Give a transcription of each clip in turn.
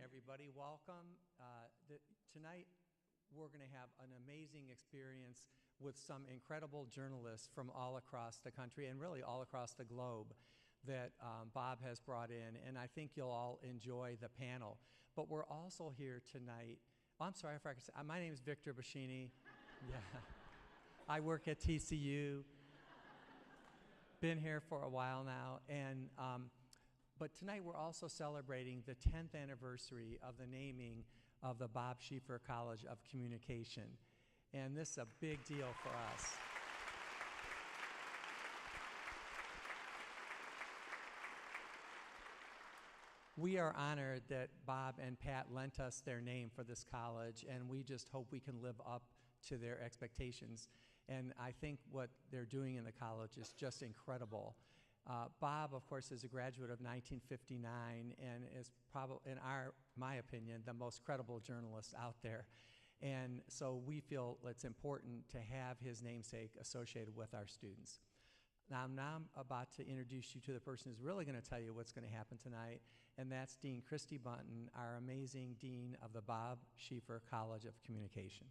everybody. Welcome. Tonight, we're going to have an amazing experience with some incredible journalists from all across the country and really all across the globe that Bob has brought in, and I think you'll all enjoy the panel. But we're also here tonight. Oh, I'm sorry, I forgot to say, my name is Victor Bashini. Yeah, I work at TCU. Been here for a while now, and but tonight we're also celebrating the 10th anniversary of the naming of the Bob Schieffer College of Communication, and this is a big deal for us. We are honored that Bob and Pat lent us their name for this college, and we just hope we can live up to their expectations. And I think what they're doing in the college is just incredible. Bob, of course, is a graduate of 1959 and is probably, in my opinion, the most credible journalist out there. And so we feel it's important to have his namesake associated with our students. Now I'm about to introduce you to the person who's really going to tell you what's going to happen tonight, and that's Dean Christy Bunton, our amazing Dean of the Bob Schieffer College of Communication.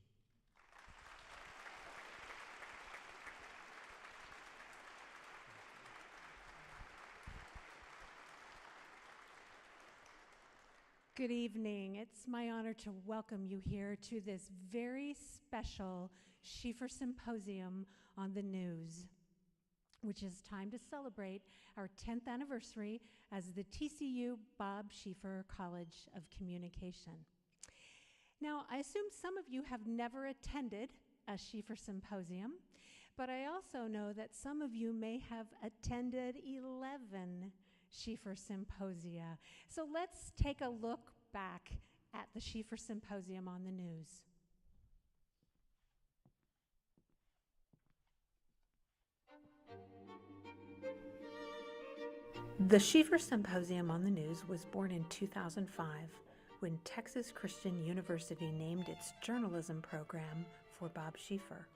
Good evening. It's my honor to welcome you here to this very special Schieffer Symposium on the News, which is time to celebrate our 10th anniversary as the TCU Bob Schieffer College of Communication. Now, I assume some of you have never attended a Schieffer Symposium, but I also know that some of you may have attended 11 Schieffer Symposia. So let's take a look back at the Schieffer Symposium on the News. The Schieffer Symposium on the News was born in 2005 when Texas Christian University named its journalism program for Bob Schieffer.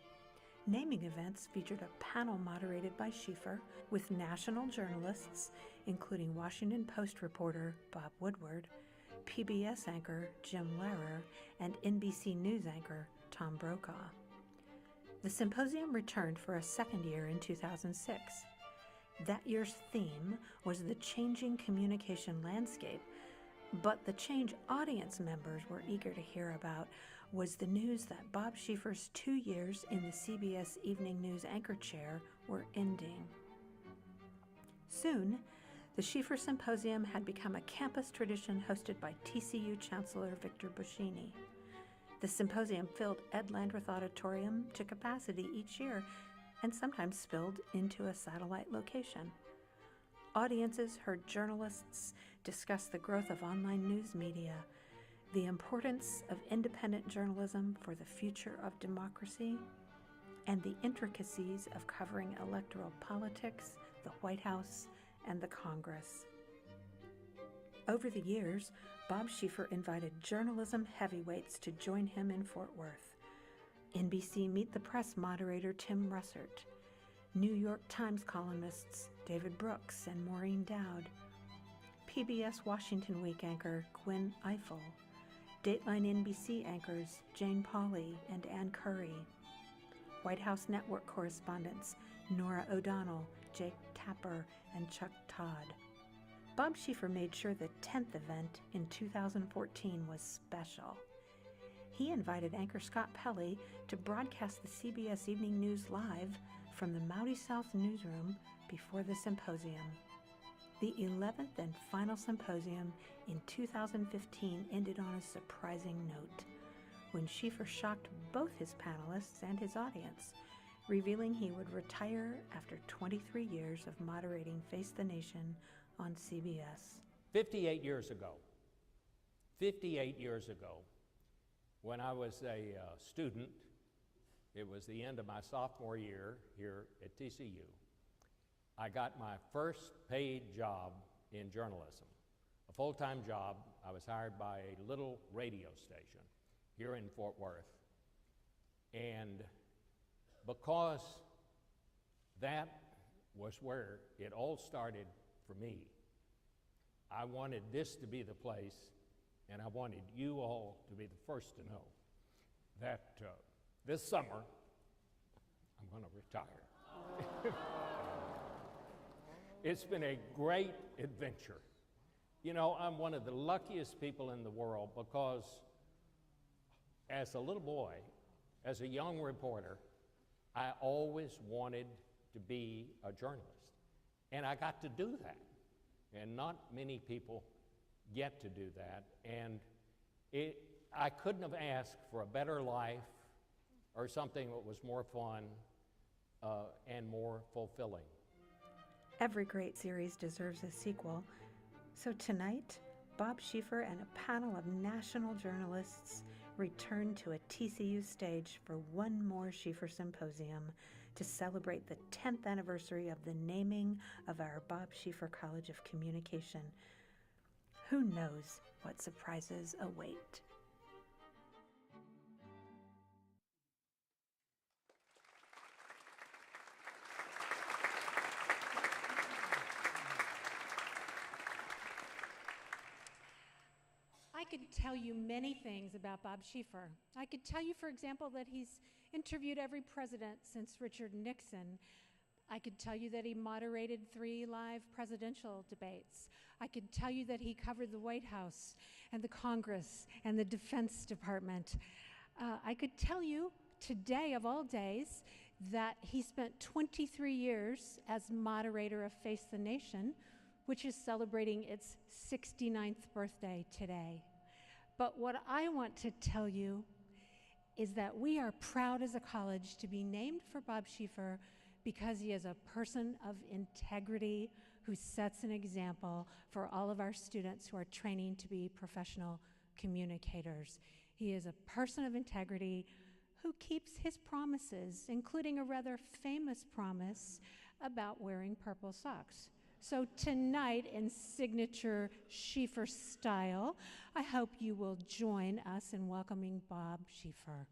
Naming events featured a panel moderated by Schieffer with national journalists, including Washington Post reporter Bob Woodward, PBS anchor Jim Lehrer, and NBC News anchor Tom Brokaw. The symposium returned for a second year in 2006. That year's theme was the changing communication landscape, but the change audience members were eager to hear about was the news that Bob Schieffer's 2 years in the CBS Evening News anchor chair were ending. Soon, the Schieffer Symposium had become a campus tradition hosted by TCU Chancellor Victor Bashini. The symposium filled Ed Landreth Auditorium to capacity each year and sometimes spilled into a satellite location. Audiences heard journalists discuss the growth of online news media, the importance of independent journalism for the future of democracy, and the intricacies of covering electoral politics, the White House, and the Congress. Over the years, Bob Schieffer invited journalism heavyweights to join him in Fort Worth. NBC Meet the Press moderator Tim Russert, New York Times columnists David Brooks and Maureen Dowd, PBS Washington Week anchor Gwen Ifill, Dateline NBC anchors Jane Pauley and Ann Curry, White House Network correspondents Nora O'Donnell, Jake Tapper, and Chuck Todd. Bob Schieffer made sure the 10th event in 2014 was special. He invited anchor Scott Pelley to broadcast the CBS Evening News live from the Mountie South newsroom before the symposium. The 11th and final symposium in 2015 ended on a surprising note, when Schieffer shocked both his panelists and his audience, revealing he would retire after 23 years of moderating Face the Nation on CBS. 58 years ago, when I was a student, it was the end of my sophomore year here at TCU, I got my first paid job in journalism, a full-time job. I was hired by a little radio station here in Fort Worth. And because that was where it all started for me, I wanted this to be the place and I wanted you all to be the first to know that this summer I'm going to retire. It's been a great adventure. You know, I'm one of the luckiest people in the world because as a little boy, as a young reporter, I always wanted to be a journalist. And I got to do that. And not many people get to do that. And I couldn't have asked for a better life or something that was more fun and more fulfilling. Every great series deserves a sequel. So tonight, Bob Schieffer and a panel of national journalists return to a TCU stage for one more Schieffer Symposium to celebrate the 10th anniversary of the naming of our Bob Schieffer College of Communication. Who knows what surprises await? I could tell you many things about Bob Schieffer. I could tell you, for example, that he's interviewed every president since Richard Nixon. I could tell you that he moderated 3 live presidential debates. I could tell you that he covered the White House and the Congress and the Defense Department. I could tell you today, of all days, that he spent 23 years as moderator of Face the Nation, which is celebrating its 69th birthday today. But what I want to tell you is that we are proud as a college to be named for Bob Schieffer because he is a person of integrity who sets an example for all of our students who are training to be professional communicators. He is a person of integrity who keeps his promises, including a rather famous promise about wearing purple socks. So tonight, in signature Schieffer style, I hope you will join us in welcoming Bob Schieffer.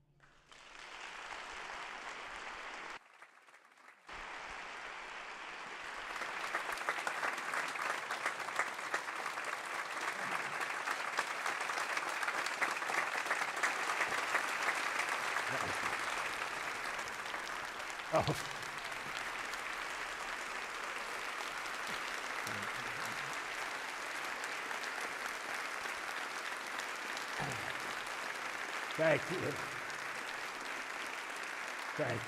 Oh. Thank you. Thank you.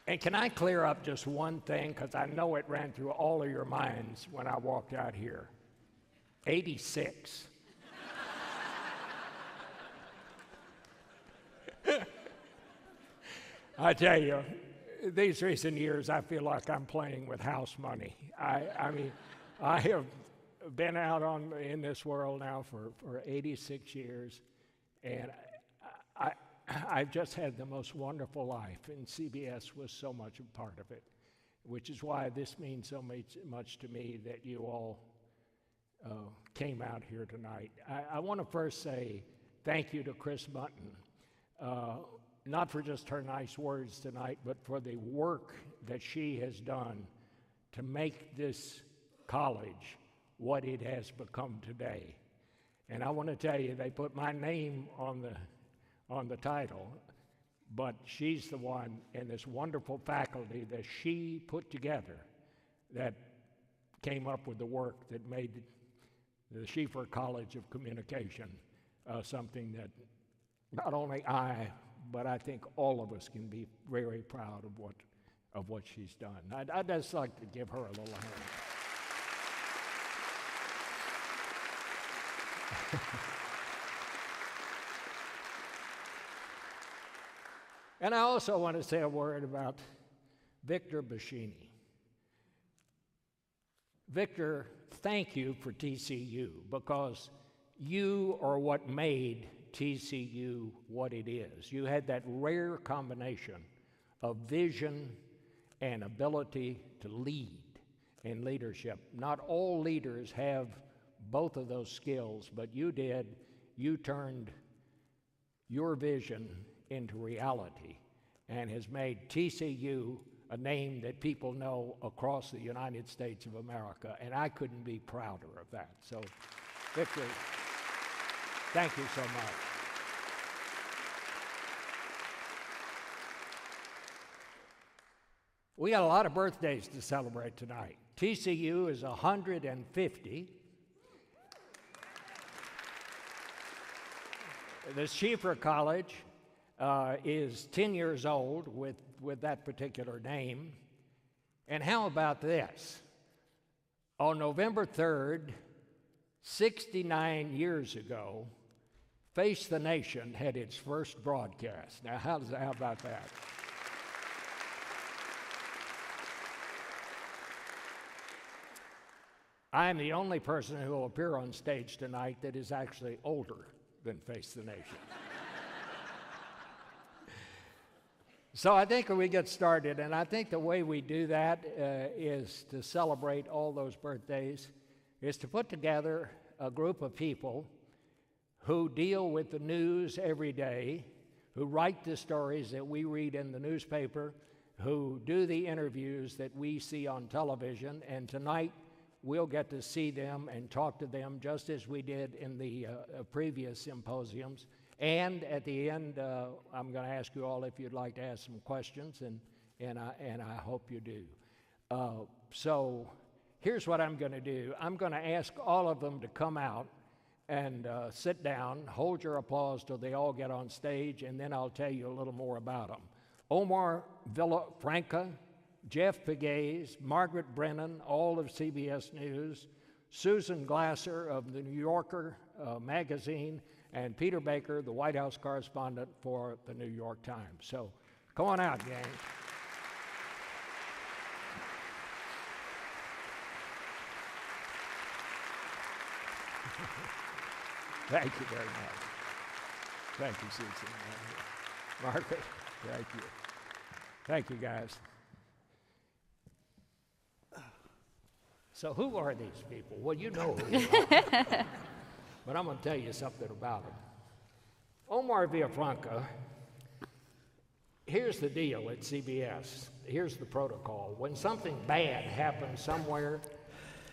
And can I clear up just one thing, because I know it ran through all of your minds when I walked out here. 86. I tell you, these recent years, I feel like I'm playing with house money. I mean, I have been out in this world now for 86 years, and I've just had the most wonderful life, and CBS was so much a part of it, which is why this means so much to me that you all came out here tonight. I want to first say thank you to Chris Button. Not for just her nice words tonight, but for the work that she has done to make this college what it has become today. And I want to tell you, they put my name on the title, but she's the one and this wonderful faculty that she put together that came up with the work that made the Schieffer College of Communication something that not only I, but I think all of us can be very proud of what she's done. I'd just like to give her a little hand. And I also want to say a word about Victor Buschini. Victor, thank you for TCU, because you are what made TCU what it is. You had that rare combination of vision and ability to lead in leadership. Not all leaders have both of those skills, but you did. You turned your vision into reality and has made TCU a name that people know across the United States of America, and I couldn't be prouder of that. So Victor, thank you so much. We got a lot of birthdays to celebrate tonight. TCU is 150. The Schieffer College is 10 years old with that particular name. And how about this? On November 3rd, 69 years ago, Face the Nation had its first broadcast. Now, how about that? I am the only person who will appear on stage tonight that is actually older than Face the Nation. So I think we get started, and I think the way we do that is to celebrate all those birthdays, is to put together a group of people who deal with the news every day, who write the stories that we read in the newspaper, who do the interviews that we see on television, and tonight we'll get to see them and talk to them just as we did in the previous symposiums. And at the end, I'm going to ask you all if you'd like to ask some questions, and I hope you do. So here's what I'm going to do. I'm going to ask all of them to come out and sit down, hold your applause till they all get on stage, and then I'll tell you a little more about them. Omar Villafranca, Jeff Pegues, Margaret Brennan, all of CBS News, Susan Glasser of the New Yorker magazine, and Peter Baker, the White House correspondent for the New York Times. So come on out, gang. Thank you very much. Thank you, Susan. Margaret, thank you. Thank you, guys. So who are these people? Well, you know who they are. But I'm going to tell you something about them. Omar Villafranca, here's the deal at CBS. Here's the protocol. When something bad happens somewhere,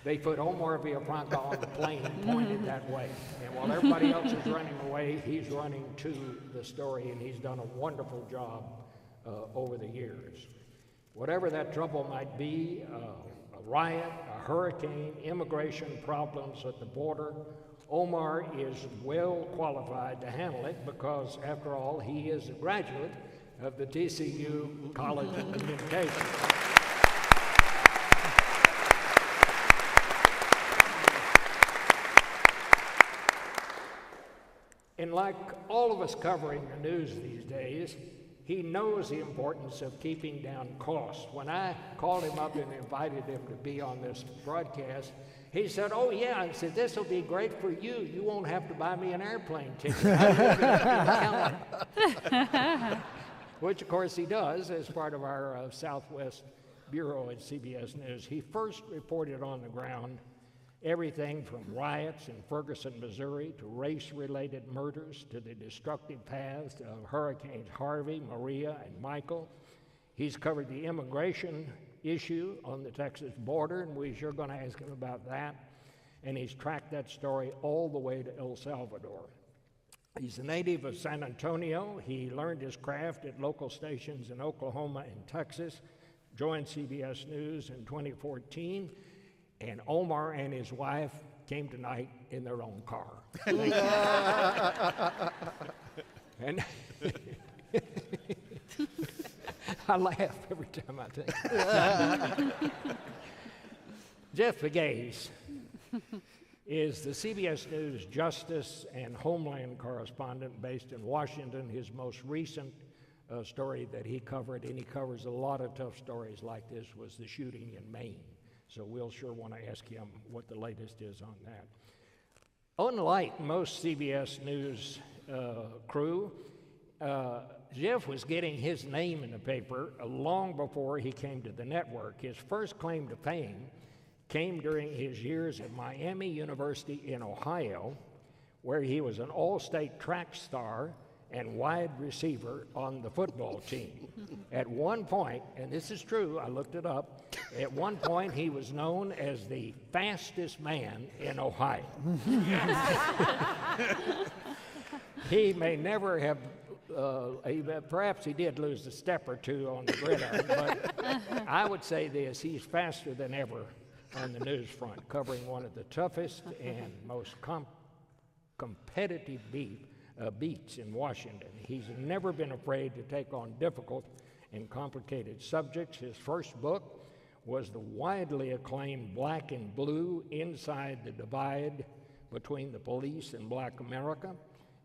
they put Omar Villafranca on the plane and point it that way. And while everybody else is running away, he's running to the story, and he's done a wonderful job over the years. Whatever that trouble might be, a riot, a hurricane, immigration problems at the border, Omar is well qualified to handle it because, after all, he is a graduate of the TCU College of Communication. And like all of us covering the news these days, he knows the importance of keeping down costs. When I called him up and invited him to be on this broadcast, he said, "Oh yeah," I said, "this will be great for you. You won't have to buy me an airplane ticket." Which, of course, he does as part of our Southwest Bureau at CBS News. He first reported on the ground everything from riots in Ferguson, Missouri, to race-related murders, to the destructive paths of Hurricanes Harvey, Maria, and Michael. He's covered the immigration issue on the Texas border, and we're sure going to ask him about that. And he's tracked that story all the way to El Salvador. He's a native of San Antonio. He learned his craft at local stations in Oklahoma and Texas, joined CBS News in 2014, and Omar and his wife came tonight in their own car. And I laugh every time I think. Jeff Pegues is the CBS News Justice and Homeland correspondent based in Washington. His most recent story that he covered, and he covers a lot of tough stories like this, was the shooting in Maine. So we'll sure want to ask him what the latest is on that. Unlike most CBS News crew, Jeff was getting his name in the paper long before he came to the network. His first claim to fame came during his years at Miami University in Ohio, where he was an all-state track star and wide receiver on the football team. At one point, and this is true, I looked it up, at one point he was known as the fastest man in Ohio. He may never have, perhaps he did lose a step or two on the gridiron, but I would say this, he's faster than ever on the news front, covering one of the toughest and most competitive beats in Washington. He's never been afraid to take on difficult and complicated subjects. His first book was the widely acclaimed Black and Blue: Inside the Divide Between the Police and Black America.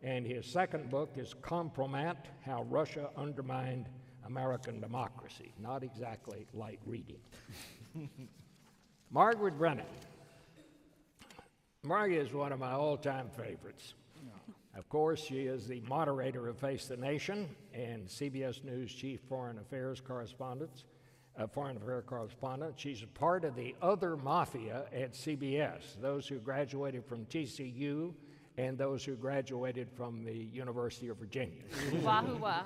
And his second book is Compromat: How Russia Undermined American Democracy. Not exactly light reading. Margaret Brennan. Margaret is one of my all-time favorites. Of course, she is the moderator of Face the Nation and CBS News chief foreign affairs correspondent. She's a part of the other mafia at CBS, those who graduated from TCU and those who graduated from the University of Virginia. Wahoo wah.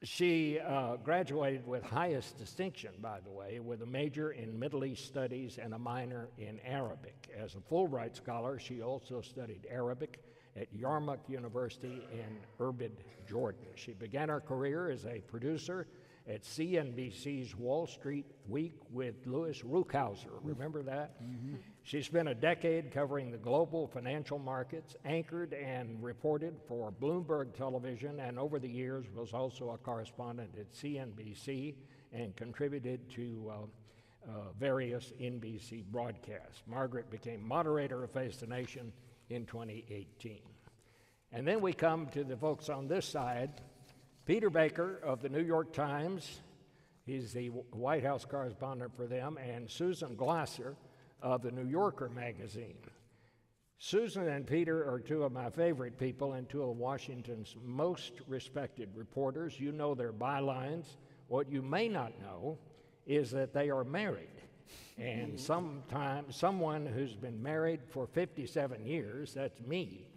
She graduated with highest distinction, by the way, with a major in Middle East Studies and a minor in Arabic. As a Fulbright scholar, she also studied Arabic at Yarmouk University in Irbid, Jordan. She began her career as a producer at CNBC's Wall Street Week with Louis Rukeyser. Remember that? Mm-hmm. She spent a decade covering the global financial markets, anchored and reported for Bloomberg Television, and over the years was also a correspondent at CNBC and contributed to various NBC broadcasts. Margaret became moderator of Face the Nation in 2018. And then we come to the folks on this side. Peter Baker of the New York Times, he's the White House correspondent for them, and Susan Glasser of the New Yorker magazine. Susan and Peter are two of my favorite people and two of Washington's most respected reporters. You know their bylines. What you may not know is that they are married. And sometimes someone who's been married for 57 years, that's me,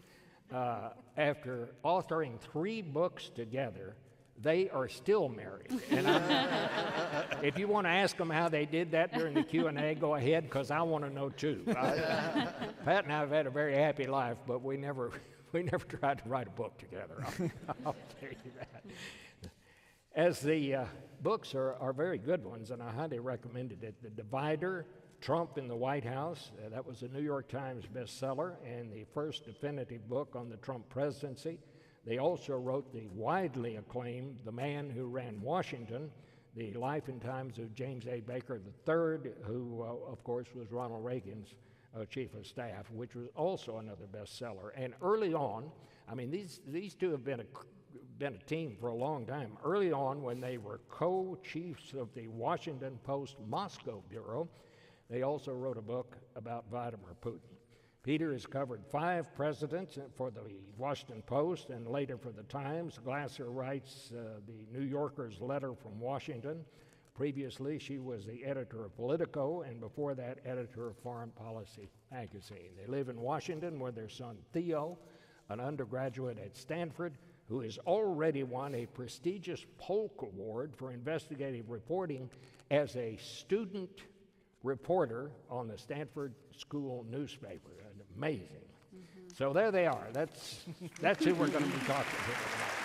after authoring 3 books together, they are still married. And if you want to ask them how they did that during the Q&A, go ahead, because I want to know too. Pat and I have had a very happy life, but we never tried to write a book together. I'll tell you that. As the books are very good ones, and I highly recommended it. The Divider, Trump in the White House, that was a New York Times bestseller, and the first definitive book on the Trump presidency. They also wrote the widely acclaimed The Man Who Ran Washington, the life and times of James A. Baker III, who, of course, was Ronald Reagan's chief of staff, which was also another bestseller. And early on, I mean, these two have been a team for a long time. Early on, when they were co-chiefs of the Washington Post Moscow Bureau, they also wrote a book about Vladimir Putin. Peter has covered 5 presidents for the Washington Post and later for the Times. Glasser writes the New Yorker's letter from Washington. Previously, she was the editor of Politico, and before that, editor of Foreign Policy magazine. They live in Washington with their son Theo, an undergraduate at Stanford, who has already won a prestigious Polk Award for investigative reporting as a student reporter on the Stanford School newspaper. Amazing. Mm-hmm. So there they are. That's who we're going to be talking to tonight.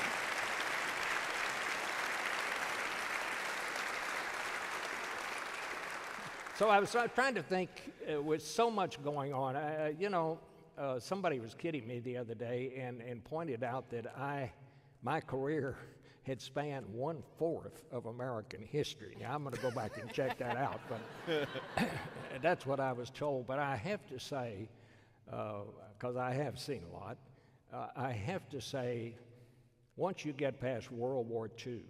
So I was trying to think, with so much going on, somebody was kidding me the other day and pointed out that my career had spanned 1/4 of American history. Now, I'm going to go back and check that out, but that's what I was told. But I have to say, because I have seen a lot, I have to say, once you get past World War II,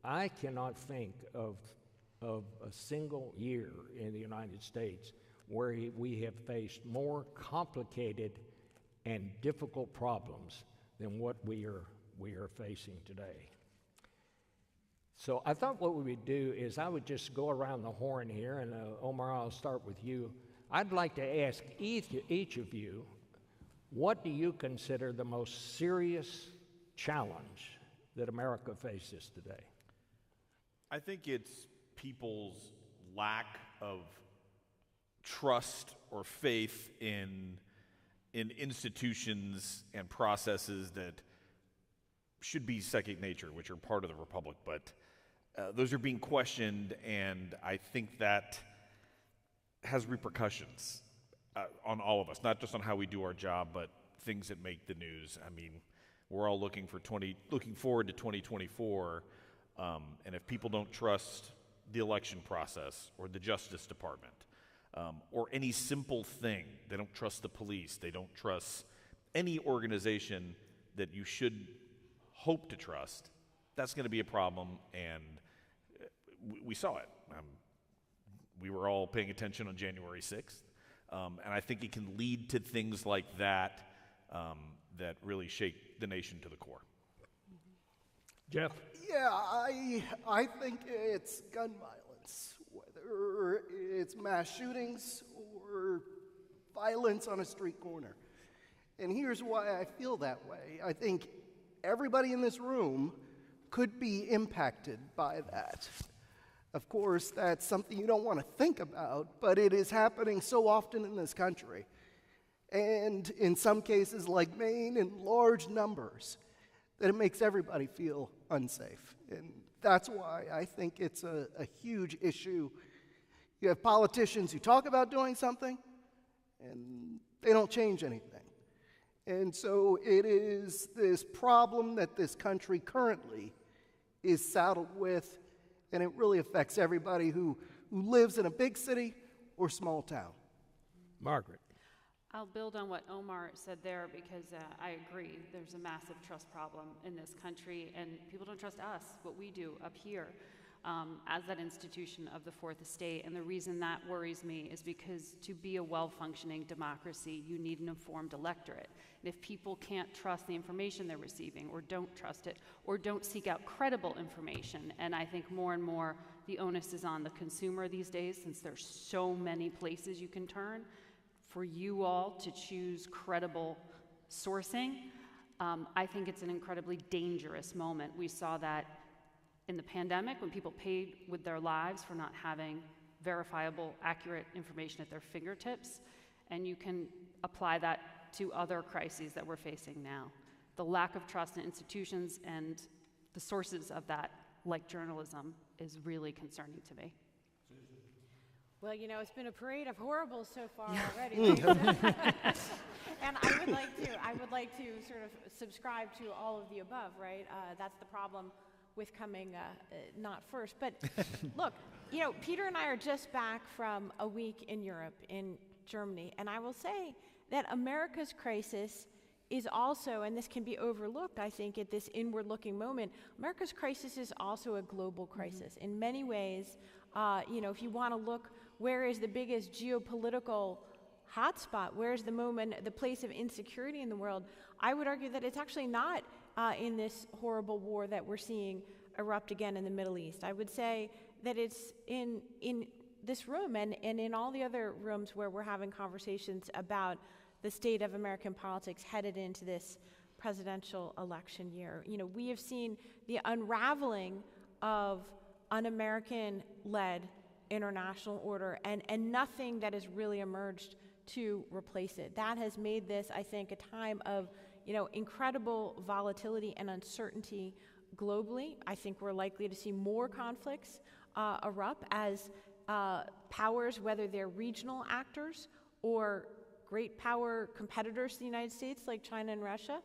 I cannot think of a single year in the United States where we have faced more complicated and difficult problems than what we are facing today. So I thought what we would do is I would just go around the horn here, and Omar, I'll start with you. I'd like to ask each of you, What do you consider the most serious challenge that America faces today? I think it's people's lack of trust or faith in institutions and processes that should be second nature, which are part of the republic, but those are being questioned, and I think that has repercussions on all of us, not just on how we do our job, but things that make the news. I mean, we're all looking forward to 2024, and if people don't trust the election process or the Justice Department, or any simple thing, they don't trust the police, they don't trust any organization that you should hope to trust, that's going to be a problem, and we saw it. We were all paying attention on January 6th, and I think it can lead to things like that that really shake the nation to the core. Jeff? Yeah, I think it's gun violence, whether it's mass shootings or violence on a street corner. And here's why I feel that way. I think everybody in this room could be impacted by that. Of course, that's something you don't want to think about, but it is happening so often in this country. And in some cases, like Maine, in large numbers, that it makes everybody feel unsafe. And that's why I think it's a huge issue. You have politicians who talk about doing something, and they don't change anything. And so it is this problem that this country currently is saddled with, and it really affects everybody who lives in a big city or small town. Margaret? I'll build on what Omar said there because I agree. There's a massive trust problem in this country, and people don't trust us, what we do up here as that institution of the Fourth Estate. And the reason that worries me is because to be a well-functioning democracy, you need an informed electorate. And if people can't trust the information they're receiving or don't trust it or don't seek out credible information, and I think more and more the onus is on the consumer these days since there's so many places you can turn, for you all to choose credible sourcing, I think it's an incredibly dangerous moment. We saw that in the pandemic when people paid with their lives for not having verifiable, accurate information at their fingertips, and you can apply that to other crises that we're facing now. The lack of trust in institutions and the sources of that, like journalism, is really concerning to me. Well, you know, it's been a parade of horribles so far already. And I would like to sort of subscribe to all of the above, right? That's the problem with coming not first. But look, you know, Peter and I are just back from a week in Europe, in Germany, and I will say that America's crisis is also, and this can be overlooked, I think, at this inward-looking moment, America's crisis is also a global crisis. In many ways, you know, if you want to look, where is the biggest geopolitical hotspot? Where is the place of insecurity in the world? I would argue that it's actually not in this horrible war that we're seeing erupt again in the Middle East. I would say that it's in this room and in all the other rooms where we're having conversations about the state of American politics headed into this presidential election year. You know, we have seen the unraveling of un-American-led international order and nothing that has really emerged to replace it. That has made this, I think, a time of, you know, incredible volatility and uncertainty globally. I think we're likely to see more conflicts erupt as powers, whether they're regional actors or great power competitors to the United States like China and Russia,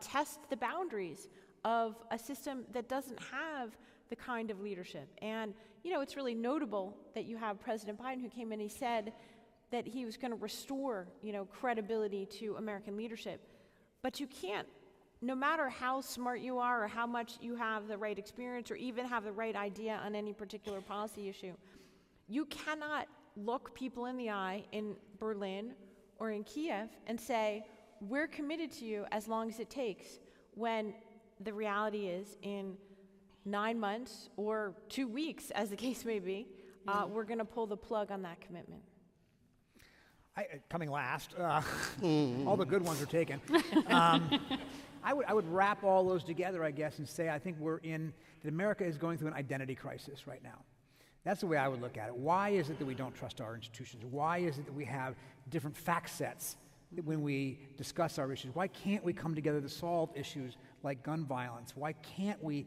test the boundaries of a system that doesn't have the kind of leadership. And, you know, it's really notable that you have President Biden who came in, he said that he was going to restore, you know, credibility to American leadership. But you can't, no matter how smart you are or how much you have the right experience or even have the right idea on any particular policy issue, you cannot look people in the eye in Berlin or in Kiev and say, we're committed to you as long as it takes, when the reality is in 9 months or 2 weeks, as the case may be, we're going to pull the plug on that commitment. Coming last, all the good ones are taken. I would wrap all those together, I guess, and say I think that America is going through an identity crisis right now. That's the way I would look at it. Why is it that we don't trust our institutions? Why is it that we have different fact sets when we discuss our issues? Why can't we come together to solve issues like gun violence? Why can't we,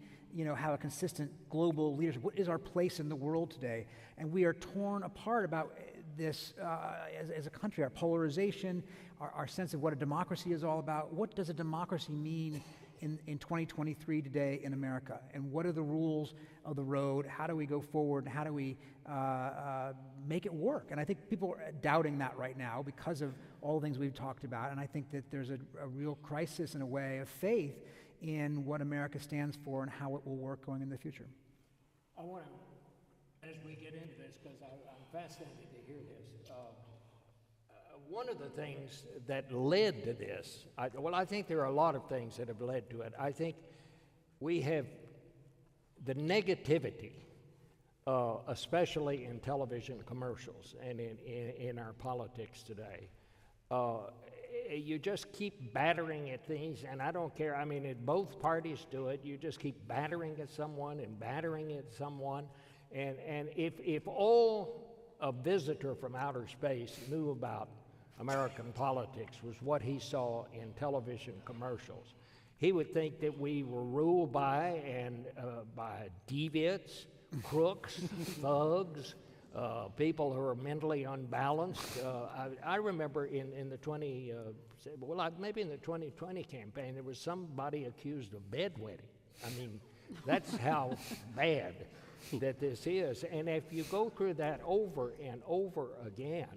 have a consistent global leadership? What is our place in the world today? And we are torn apart about this as a country, our polarization, our sense of what a democracy is all about. What does a democracy mean in 2023 today in America? And what are the rules of the road? How do we go forward? And how do we make it work? And I think people are doubting that right now because of all the things we've talked about. And I think that there's a real crisis in a way of faith in what America stands for and how it will work going in the future. I want to, as we get into this, because I'm fascinated to hear this, one of the things that led to this, I think there are a lot of things that have led to it. I think we have the negativity, especially in television commercials and in our politics today. You just keep battering at things, and I don't care. I mean, both parties do it. You just keep battering at someone and battering at someone. And if all a visitor from outer space knew about American politics was what he saw in television commercials, he would think that we were ruled by deviants, crooks, thugs, people who are mentally unbalanced. I remember in the 2020 campaign, there was somebody accused of bedwetting. I mean, that's how bad that this is. And if you go through that over and over again,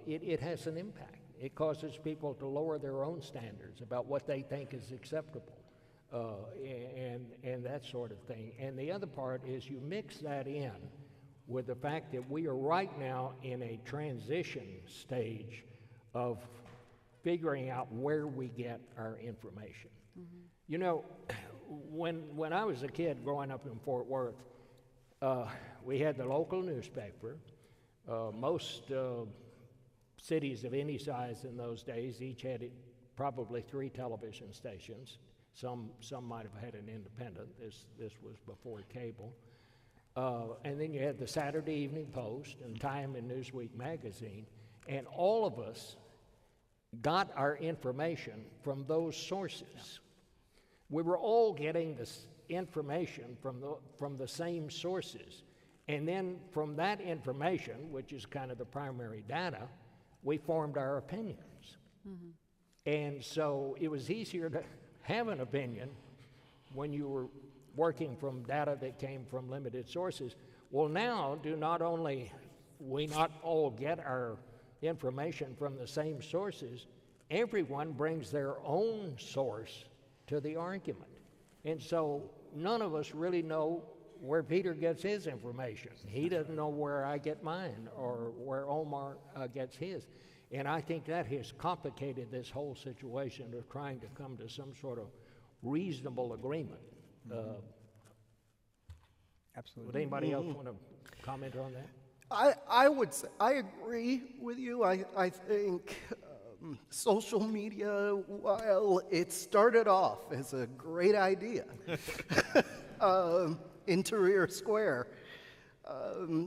it has an impact. It causes people to lower their own standards about what they think is acceptable, and that sort of thing. And the other part is you mix that in with the fact that we are right now in a transition stage of figuring out where we get our information. Mm-hmm. You know, when I was a kid growing up in Fort Worth, we had the local newspaper. Most cities of any size in those days each had probably 3 television stations. Some might have had an independent. This was before cable. And then you had the Saturday Evening Post and Time and Newsweek magazine, and all of us got our information from those sources. Yeah. We were all getting this information from the same sources, and then from that information, which is kind of the primary data, we formed our opinions. Mm-hmm. And so it was easier to have an opinion when you were working from data that came from limited sources. Well, now, do not only we not all get our information from the same sources, everyone brings their own source to the argument. And so none of us really know where Peter gets his information. He doesn't know where I get mine or where Omar gets his. And I think that has complicated this whole situation of trying to come to some sort of reasonable agreement. Absolutely. Would anybody else want to comment on that? I would say, I agree with you. I think social media, while it started off as a great idea in Tahrir Square,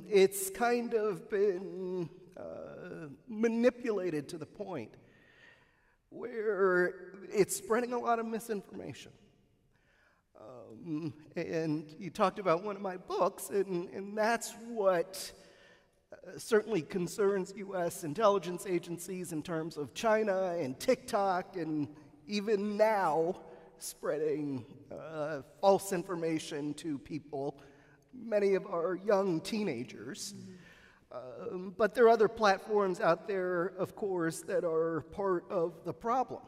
it's kind of been manipulated to the point where it's spreading a lot of misinformation. And you talked about one of my books, and that's what certainly concerns U.S. intelligence agencies in terms of China and TikTok, and even now spreading false information to people, many of our young teenagers. Mm-hmm. But there are other platforms out there, of course, that are part of the problem.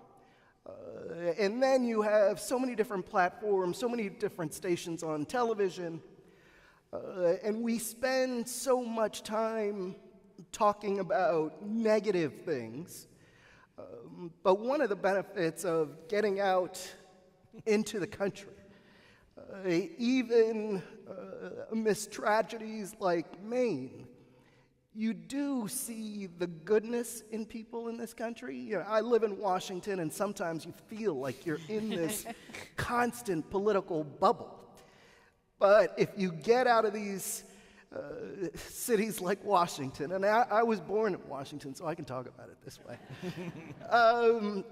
And then you have so many different platforms, so many different stations on television, and we spend so much time talking about negative things. But one of the benefits of getting out into the country, even amidst tragedies like Maine, you do see the goodness in people in this country. You know, I live in Washington, and sometimes you feel like you're in this constant political bubble. But if you get out of these cities like Washington, and I was born in Washington, so I can talk about it this way,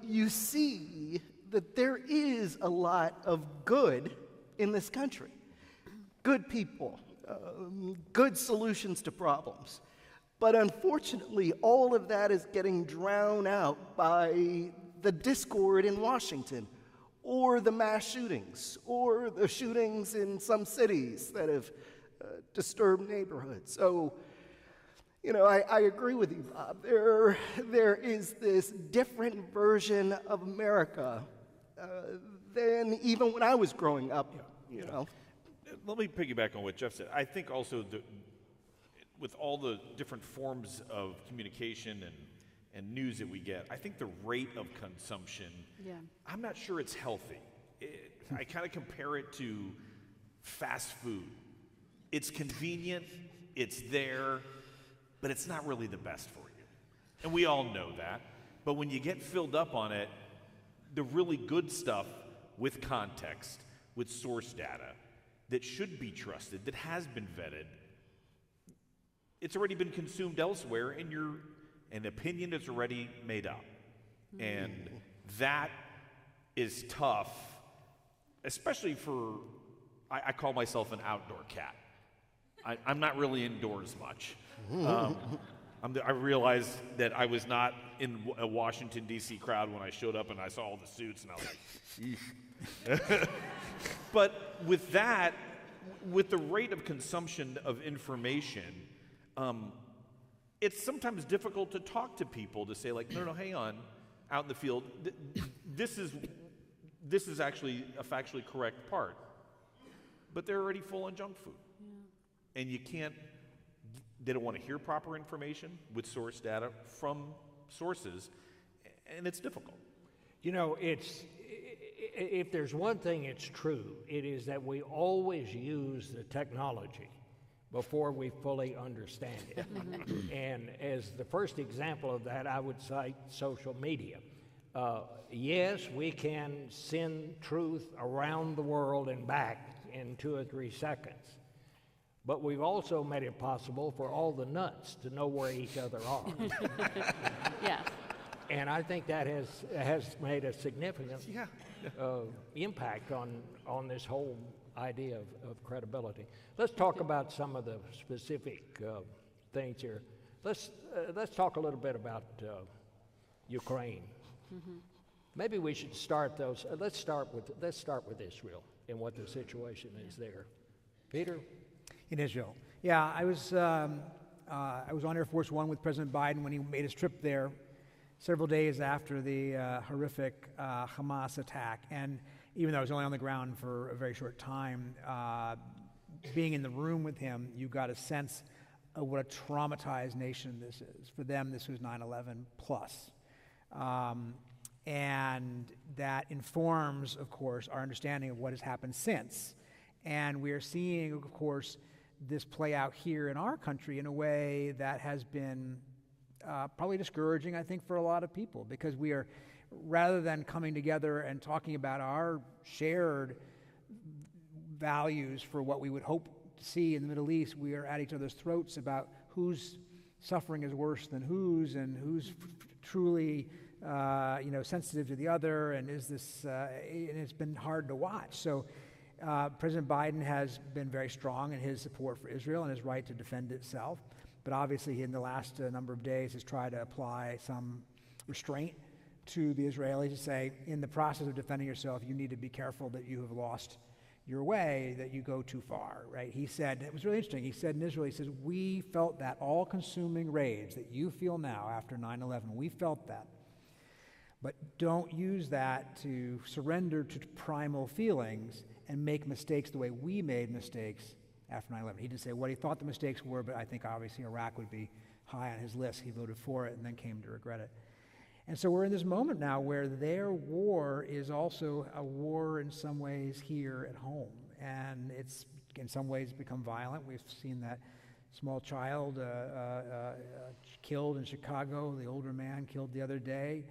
you see that there is a lot of good in this country. Good people, good solutions to problems. But unfortunately, all of that is getting drowned out by the discord in Washington, or the mass shootings, or the shootings in some cities that have disturbed neighborhoods. So, you know, I agree with you, Bob. There is this different version of America than even when I was growing up, you know. Let me piggyback on what Jeff said. I think also with all the different forms of communication and news that we get, I think the rate of consumption, I'm not sure it's healthy. I kind of compare it to fast food. It's convenient, it's there, but it's not really the best for you. And we all know that. But when you get filled up on it, the really good stuff with context, with source data, that should be trusted, that has been vetted, it's already been consumed elsewhere, and an opinion is already made up. And that is tough, especially for, I call myself an outdoor cat. I'm not really indoors much. I realized that I was not in a Washington, D.C. crowd when I showed up and I saw all the suits, and I was like, But with that, with the rate of consumption of information, it's sometimes difficult to talk to people to say, like, no, hang on, out in the field, this is actually a factually correct part. But they're already full on junk food. Yeah. And you can't, they don't want to hear proper information with source data from sources, and it's difficult. You know, if there's one thing it's true, it is that we always use the technology before we fully understand it. And as the first example of that, I would cite social media. Yes, we can send truth around the world and back in 2 or 3 seconds, but we've also made it possible for all the nuts to know where each other are. Yeah. And I think that has made a significant impact on this whole idea of credibility. Let's talk about some of the specific things here. Let's talk a little bit about Ukraine. Maybe we should start those. Let's start with Israel and what the situation is there. Peter? In Israel. Yeah, I was on Air Force One with President Biden when he made his trip there several days after the horrific Hamas attack. And even though I was only on the ground for a very short time, being in the room with him, you got a sense of what a traumatized nation this is. For them, this was 9/11 plus. And that informs, of course, our understanding of what has happened since. And we are seeing, of course, this play out here in our country in a way that has been probably discouraging, I think, for a lot of people, because we are, rather than coming together and talking about our shared values for what we would hope to see in the Middle East, we are at each other's throats about whose suffering is worse than whose, and who's truly sensitive to the other, and is this, and it's been hard to watch. So President Biden has been very strong in his support for Israel and his right to defend itself, but obviously in the last number of days has tried to apply some restraint to the Israelis to say, in the process of defending yourself, you need to be careful that you have lost your way, that you go too far, right? He said, it was really interesting, he said in Israel, he says, we felt that all-consuming rage that you feel now after 9/11, we felt that. But don't use that to surrender to primal feelings and make mistakes the way we made mistakes after 9/11. He didn't say what he thought the mistakes were, but I think obviously Iraq would be high on his list. He voted for it and then came to regret it. And so we're in this moment now where their war is also a war in some ways here at home. And it's in some ways become violent. We've seen that small child killed in Chicago, the older man killed the other day.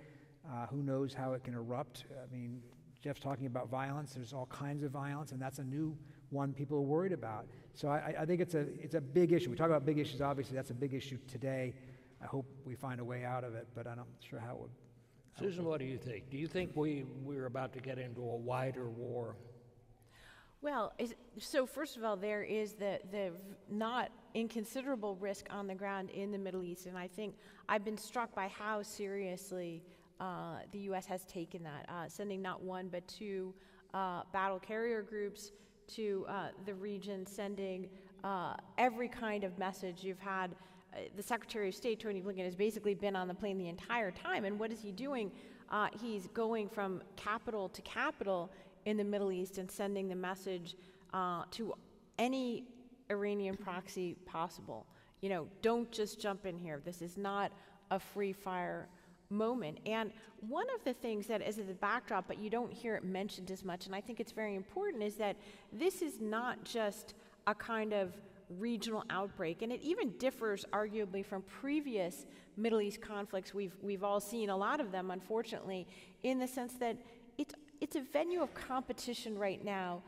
Who knows how it can erupt? I mean, Jeff's talking about violence. There's all kinds of violence, and that's a new one people are worried about. So I think it's a big issue. We talk about big issues, obviously. That's a big issue today. I hope we find a way out of it, but I'm not sure how it would. Susan, what do you think? Do you think we're about to get into a wider war? Well, so first of all, there is the not inconsiderable risk on the ground in the Middle East, and I think I've been struck by how seriously the U.S. has taken that, sending not one but two battle carrier groups to the region, sending every kind of message. You've had the Secretary of State, Tony Blinken, has basically been on the plane the entire time, and what is he doing? He's going from capital to capital in the Middle East and sending the message to any Iranian proxy possible. You know, don't just jump in here. This is not a free fire moment. And one of the things that is at the backdrop, but you don't hear it mentioned as much, and I think it's very important, is that this is not just a kind of regional outbreak, and it even differs arguably from previous Middle East conflicts. We've all seen a lot of them, unfortunately, in the sense that it's a venue of competition right now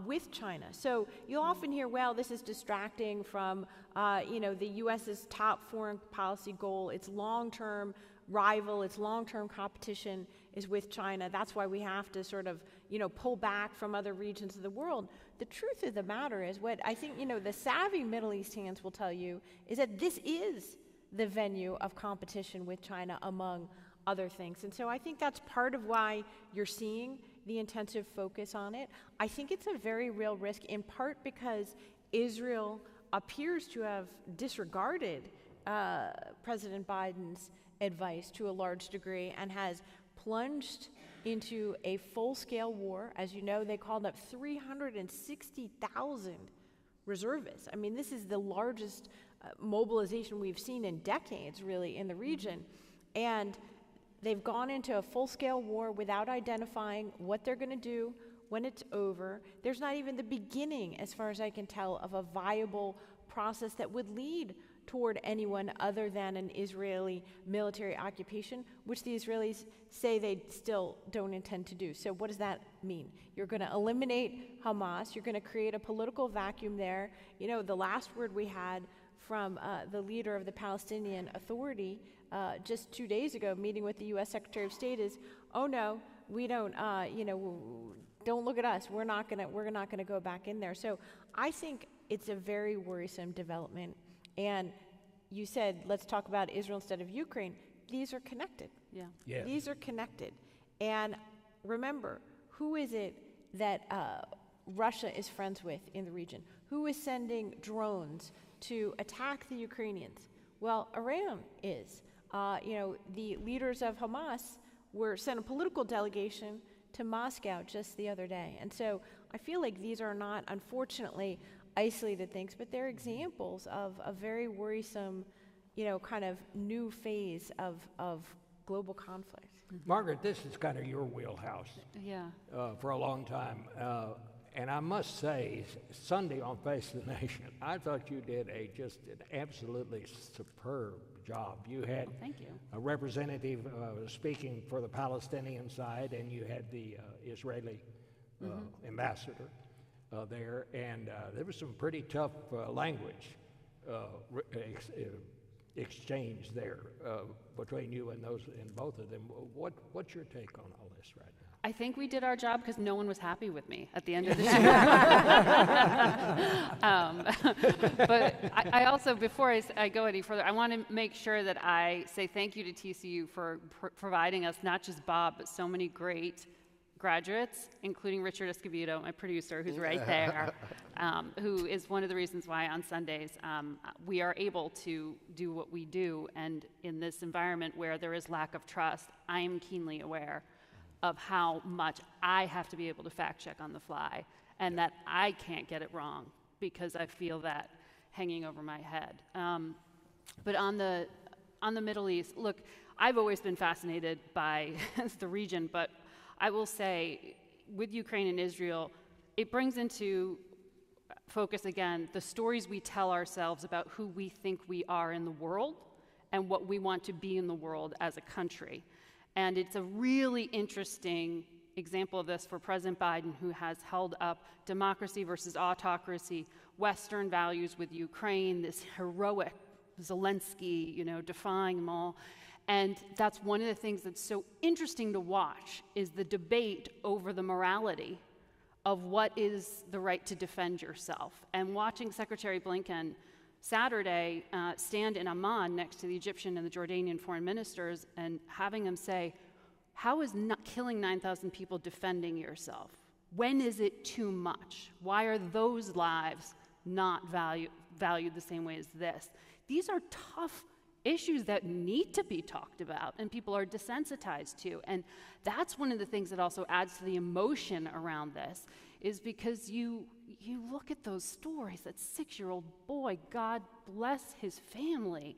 with China. So you'll often hear, well, this is distracting from the U.S.'s top foreign policy goal. Its long-term rival, its long-term competition is with China. That's why we have to sort of pull back from other regions of the world. The truth of the matter is, what I think the savvy Middle Easterns will tell you is that this is the venue of competition with China, among other things. And so I think that's part of why you're seeing the intensive focus on it. I think it's a very real risk, in part because Israel appears to have disregarded President Biden's advice to a large degree and has plunged into a full-scale war. As you know, they called up 360,000 reservists. I mean, this is the largest mobilization we've seen in decades, really, in the region. And they've gone into a full-scale war without identifying what they're going to do when it's over. There's not even the beginning, as far as I can tell, of a viable process that would lead toward anyone other than an Israeli military occupation, which the Israelis say they still don't intend to do. So what does that mean? You're going to eliminate Hamas. You're going to create a political vacuum there. The last word we had from the leader of the Palestinian Authority just 2 days ago, meeting with the U.S. Secretary of State, is, oh no, we don't, don't look at us. We're not gonna go back in there. So I think it's a very worrisome development. And you said, let's talk about Israel instead of Ukraine. These are connected. Yeah. Yes. These are connected. And remember, who is it that Russia is friends with in the region? Who is sending drones to attack the Ukrainians? Well, Iran is. The leaders of Hamas sent a political delegation to Moscow just the other day. And so I feel like these are not, unfortunately, isolated things, but they're examples of a very worrisome, kind of new phase of global conflict. Margaret, this is kind of your wheelhouse. Yeah. For a long time. And I must say, Sunday on Face of the Nation, I thought you did just an absolutely superb job. You had Thank you. a representative speaking for the Palestinian side, and you had the Israeli ambassador there, and there was some pretty tough language exchange there between you and both of them. What's your take on all this right now? I think we did our job because no one was happy with me at the end of the show. But I also, before I go any further, I want to make sure that I say thank you to TCU for providing us not just Bob, but so many great graduates, including Richard Escobedo, my producer, who's right there, who is one of the reasons why on Sundays we are able to do what we do. And in this environment where there is lack of trust, I am keenly aware of how much I have to be able to fact check on the fly, and that I can't get it wrong because I feel that hanging over my head. But on the Middle East, look, I've always been fascinated by the region, but I will say with Ukraine and Israel, it brings into focus again, the stories we tell ourselves about who we think we are in the world and what we want to be in the world as a country. And it's a really interesting example of this for President Biden, who has held up democracy versus autocracy, Western values with Ukraine, this heroic Zelensky, defying them all. And that's one of the things that's so interesting to watch, is the debate over the morality of what is the right to defend yourself. And watching Secretary Blinken Saturday stand in Amman next to the Egyptian and the Jordanian foreign ministers and having them say, how is not killing 9,000 people defending yourself? When is it too much? Why are those lives not valued the same way as this? These are tough issues that need to be talked about and people are desensitized to. And that's one of the things that also adds to the emotion around this, is because you look at those stories, that 6-year-old boy, God bless his family,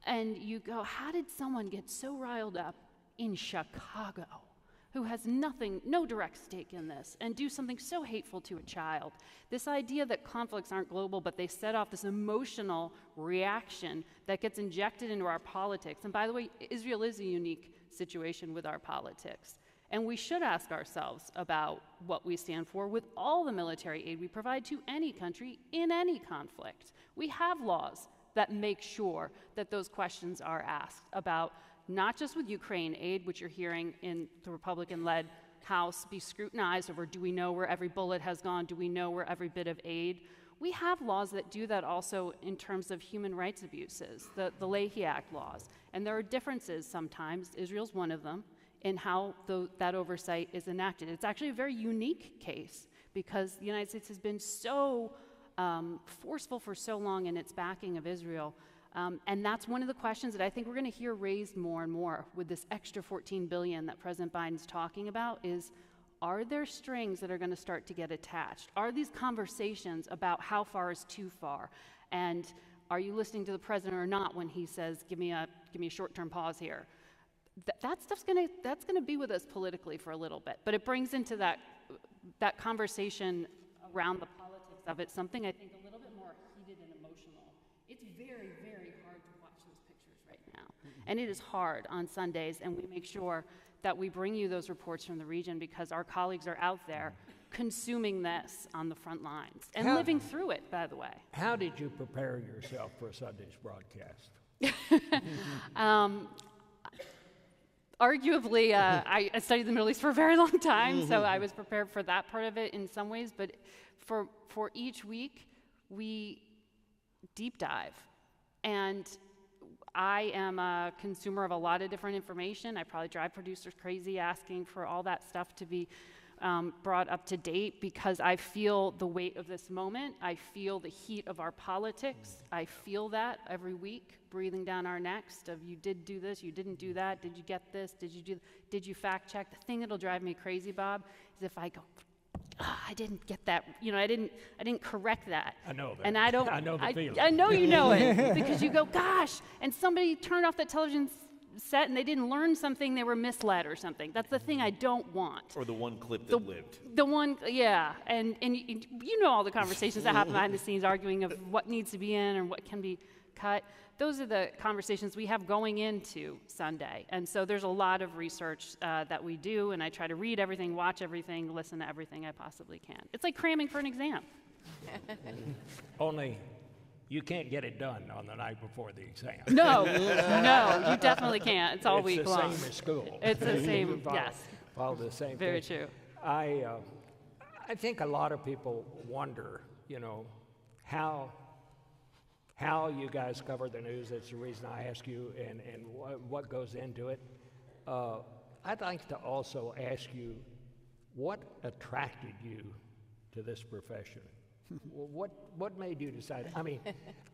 and you go, how did someone get so riled up in Chicago, who has no direct stake in this, and do something so hateful to a child? This idea that conflicts aren't global, but they set off this emotional reaction that gets injected into our politics. And by the way, Israel is a unique situation with our politics. And we should ask ourselves about what we stand for with all the military aid we provide to any country in any conflict. We have laws that make sure that those questions are asked about, not just with Ukraine aid, which you're hearing in the Republican-led House be scrutinized over, do we know where every bullet has gone? Do we know where every bit of aid? We have laws that do that also in terms of human rights abuses, the Leahy Act laws. And there are differences sometimes, Israel's one of them, in how that oversight is enacted. It's actually a very unique case because the United States has been so forceful for so long in its backing of Israel. And that's one of the questions that I think we're going to hear raised more and more with this extra $14 billion that President Biden's talking about is, are there strings that are going to start to get attached? Are these conversations about how far is too far? And are you listening to the president or not when he says, give me a short-term pause here? That stuff's that's gonna be with us politically for a little bit. But it brings into that conversation around the politics of it something I think a little bit more heated and emotional. It's very, very hard to watch those pictures right now. And it is hard on Sundays, and we make sure that we bring you those reports from the region because our colleagues are out there consuming this on the front lines and living through it, by the way. How did you prepare yourself for Sunday's broadcast? Arguably, I studied the Middle East for a very long time, so I was prepared for that part of it in some ways. But for each week, we deep dive. And I am a consumer of a lot of different information. I probably drive producers crazy asking for all that stuff to be brought up to date because I feel the weight of this moment. I feel the heat of our politics. I feel that every week breathing down our necks of you did do this, you didn't do that, did you get this, did you fact check? The thing that'll drive me crazy, Bob, is if I go, I didn't get that, I didn't correct that. I know that. And I don't. I know the feeling. I know you know it because you go, gosh, and somebody turned off that television set and they didn't learn something, they were misled or something. That's the thing I don't want. Or the one clip that lived. The one, yeah, and you know all the conversations that happen behind the scenes, arguing of what needs to be in and what can be cut. Those are the conversations we have going into Sunday. And so there's a lot of research that we do, and I try to read everything, watch everything, listen to everything I possibly can. It's like cramming for an exam. Only you can't get it done on the night before the exam. No, you definitely can't. It's all week long. It's the same as school. It's the same, yes. Follow the same thing. Very true. I think a lot of people wonder, how you guys cover the news. That's the reason I ask you, and what goes into it. I'd like to also ask you, what attracted you to this profession? What made you decide? I mean,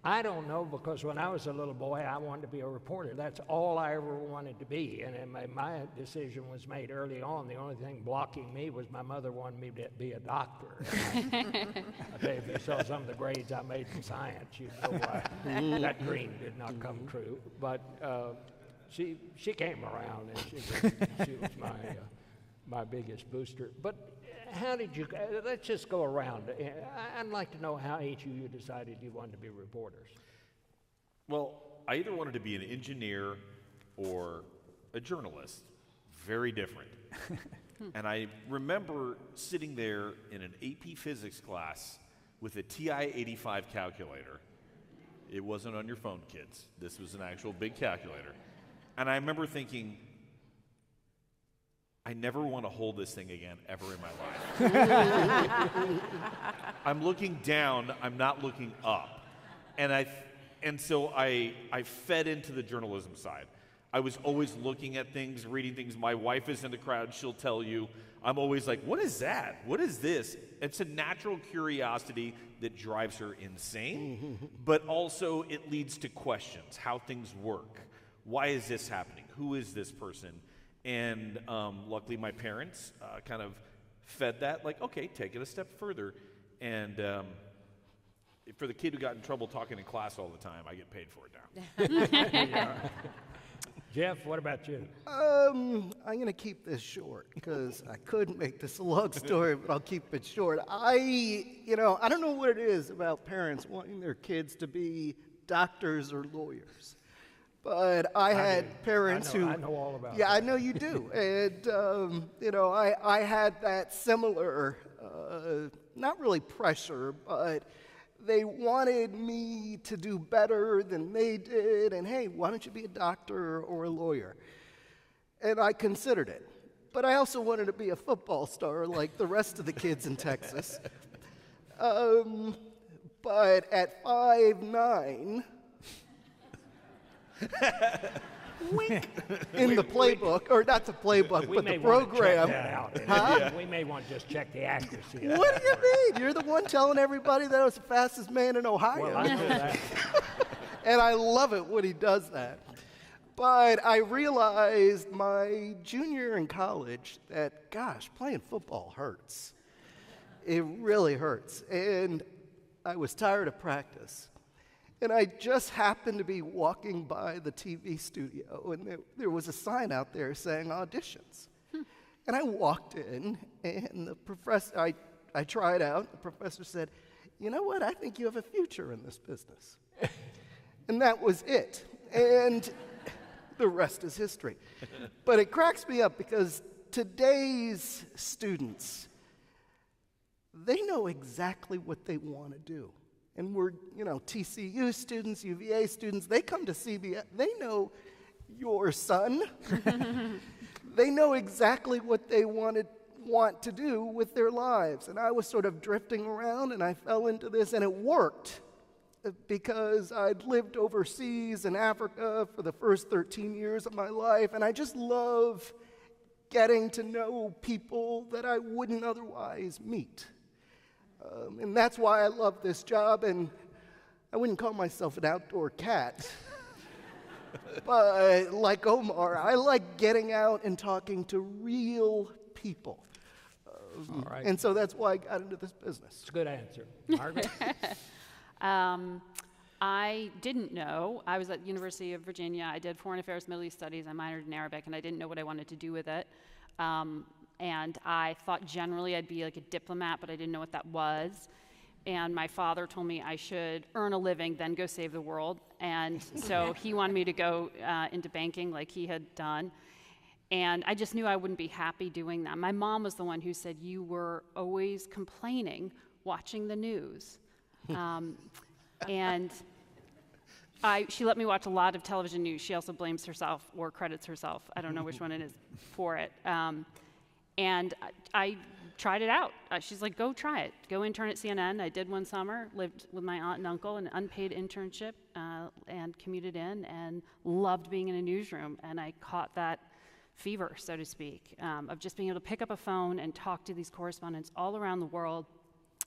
I don't know, because when I was a little boy, I wanted to be a reporter. That's all I ever wanted to be. And my decision was made early on. The only thing blocking me was my mother wanted me to be a doctor. I tell you, if you saw some of the grades I made in science, you'd know why that dream did not come true. But she came around, and she was my biggest booster. But how did you, let's just go around. I'd like to know how each of you decided you wanted to be reporters. Well, I either wanted to be an engineer or a journalist. Very different. And I remember sitting there in an AP physics class with a TI-85 calculator. It wasn't on your phone, kids. This was an actual big calculator. And I remember thinking, I never want to hold this thing again ever in my life. I'm looking down, I'm not looking up. And so I fed into the journalism side. I was always looking at things, reading things. My wife is in the crowd, she'll tell you. I'm always like, what is that? What is this? It's a natural curiosity that drives her insane, but also it leads to questions, how things work. Why is this happening? Who is this person? And luckily my parents kind of fed that, like, okay, take it a step further. And for the kid who got in trouble talking in class all the time, I get paid for it now. Jeff, what about you? I'm going to keep this short because I could make this a long story, but I'll keep it short. I don't know what it is about parents wanting their kids to be doctors or lawyers. But I had parents who... I know all about Yeah, that. I know you do. And, I had that similar, not really pressure, but they wanted me to do better than they did. And, hey, why don't you be a doctor or a lawyer? And I considered it. But I also wanted to be a football star like the rest of the kids in Texas. But at 5'9", wink, in the playbook, or not the playbook, but the program. We may want to just check the accuracy. What do you mean? You're the one telling everybody that I was the fastest man in Ohio. Well, I know that. And I love it when he does that. But I realized my junior year in college that, gosh, playing football hurts. It really hurts. And I was tired of practice. And I just happened to be walking by the TV studio, and there was a sign out there saying auditions. And I walked in, and the professor, I tried out. The professor said, you know what, I think you have a future in this business. And that was it. And the rest is history. But it cracks me up because today's students, they know exactly what they want to do. And we're, TCU students, UVA students, they come to CBS. They know your son. They know exactly what they want to do with their lives. And I was sort of drifting around, and I fell into this, and it worked because I'd lived overseas in Africa for the first 13 years of my life, and I just love getting to know people that I wouldn't otherwise meet. And that's why I love this job, and I wouldn't call myself an outdoor cat. But like Omar, I like getting out and talking to real people. All right. And so that's why I got into this business. It's a good answer. Margaret? I didn't know. I was at the University of Virginia. I did Foreign Affairs, Middle East Studies. I minored in Arabic, and I didn't know what I wanted to do with it. And I thought generally I'd be like a diplomat, but I didn't know what that was. And my father told me I should earn a living, then go save the world. And so he wanted me to go into banking like he had done. And I just knew I wouldn't be happy doing that. My mom was the one who said, you were always complaining, watching the news. And she let me watch a lot of television news. She also blames herself or credits herself. I don't know which one it is for it. And I tried it out. She's like, go try it. Go intern at CNN. I did one summer, lived with my aunt and uncle, an unpaid internship, and commuted in and loved being in a newsroom. And I caught that fever, so to speak, of just being able to pick up a phone and talk to these correspondents all around the world.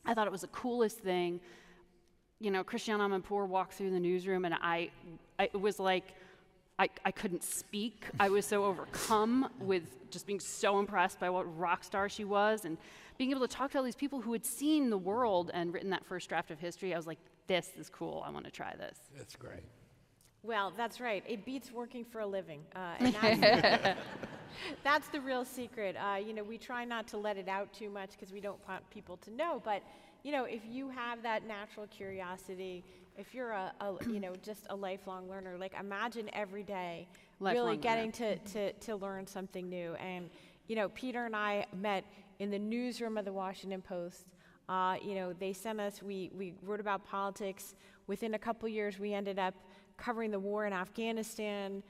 I thought it was the coolest thing. Christiane Amanpour walked through the newsroom, and it was like, I couldn't speak. I was so overcome with just being so impressed by what rock star she was, and being able to talk to all these people who had seen the world and written that first draft of history. I was like, this is cool. I want to try this. That's great. Well, that's right. It beats working for a living. That's the real secret. We try not to let it out too much because we don't want people to know. But, if you have that natural curiosity, if you're just a lifelong learner, like imagine every day really getting to learn something new. And, Peter and I met in the newsroom of the Washington Post. They sent us, we wrote about politics. Within a couple years, we ended up covering the war in Afghanistan,